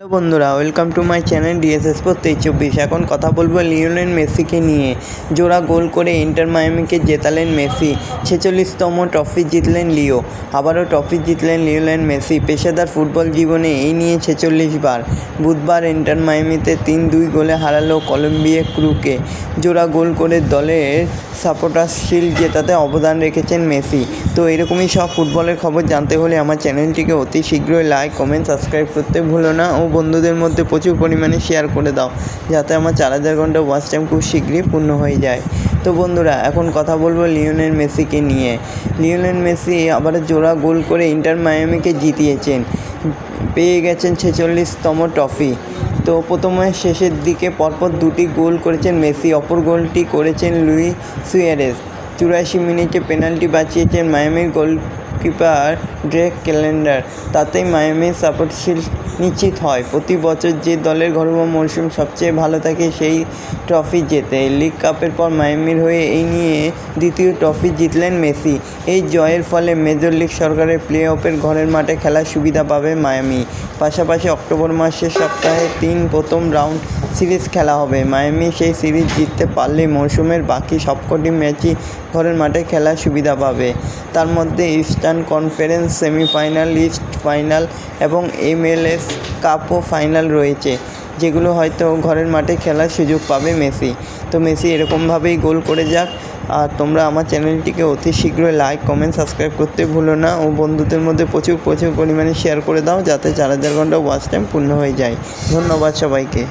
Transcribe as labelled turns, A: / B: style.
A: Hello বন্ধুরা, welcome to my channel DSS sports 2324। এখন কথা বলবো লিওনেল মেসিকে নিয়ে। জোড়া গোল করে ইন্টার মায়ামিকে জেতালেন মেসি। 46তম ট্রফি জিতলেন লিও। আবারও ট্রফি জিতলেন লিওনেল মেসি। পেশাদার ফুটবল জীবনে এই নিয়ে 46 বার। বুধবার ইন্টার মায়ামিতে 3-2 গোলে হারালো কলম্বিয়া ক্রুকে। জোড়া গোল করে দলের সাপোর্টার্স শিল্ড জেতাতে অবদান রেখেছেন মেসি। তো এরকমই সব ফুটবলের খবর জানতে হলে আমার চ্যানেলটিকে অতি শীঘ্রই লাইক, কমেন্ট, সাবস্ক্রাইব করতে ভুলো না ও বন্ধুদের মধ্যে প্রচুর পরিমাণে শেয়ার করে দাও, যাতে আমার 4000 ঘন্টা ওয়াচ টাইম খুব শীঘ্রই পূর্ণ হয়ে যায়। তো বন্ধুরা, এখন কথা বলবো লিওনেল মেসিকে নিয়ে। লিওনেল মেসি আবার জোড়া গোল করে ইন্টার মায়ামিকে জিতিয়েছেন, পেয়ে গেছেন 46তম ট্রফি। তো প্রথমে শেষের দিকে পরপর 2টি গোল করেছেন মেসি, অপর গোলটি করেছেন লুইস সুয়ারেজ। 84 মিনিটে পেনাল্টি বাঁচিয়েছেন মায়ামির গোলকিপার ড্রেক ক্যালেন্ডার। তাতেই মায়ামির সাপোর্ট শিল্ড নিশ্চিত হয়। প্রতি বছর যে দলের ঘরোয়া মরশুম সবচেয়ে ভালো থাকে সেই ট্রফি জেতে। লিগ কাপের পর মায়ামির হয়ে এই নিয়ে দ্বিতীয় ট্রফি জিতলেন মেসি। এই জয়ের ফলে মেজর লিগ সরকারের প্লে অফের ঘরের মাঠে খেলার সুবিধা পাবে মায়ামি। পাশাপাশি অক্টোবর মাসের সপ্তাহে 3 প্রথম রাউন্ড সিরিজ খেলা হবে। মায়ামি সেই সিরিজ জিততে পারলে মরশুমের বাকি সবকটি ম্যাচই ঘরের মাঠে খেলার সুবিধা পাবে। তার মধ্যে eastern conference semifinal, east final এবং MLS কাপও ফাইনাল রয়েছে, যেগুলো হয়তো ঘরের মাঠে খেলার সুযোগ পাবে মেসি। তো মেসি এরকমভাবেই গোল করে যাক। আর তোমরা আমার চ্যানেলটিকে অতি শীঘ্রই লাইক, কমেন্ট, সাবস্ক্রাইব করতে ভুলো না ও বন্ধুদের মধ্যে প্রচুর পরিমাণে শেয়ার করে দাও, যাতে 4000 ঘন্টা ওয়াচ টাইম পূর্ণ হয়ে যায়। ধন্যবাদ সবাইকে।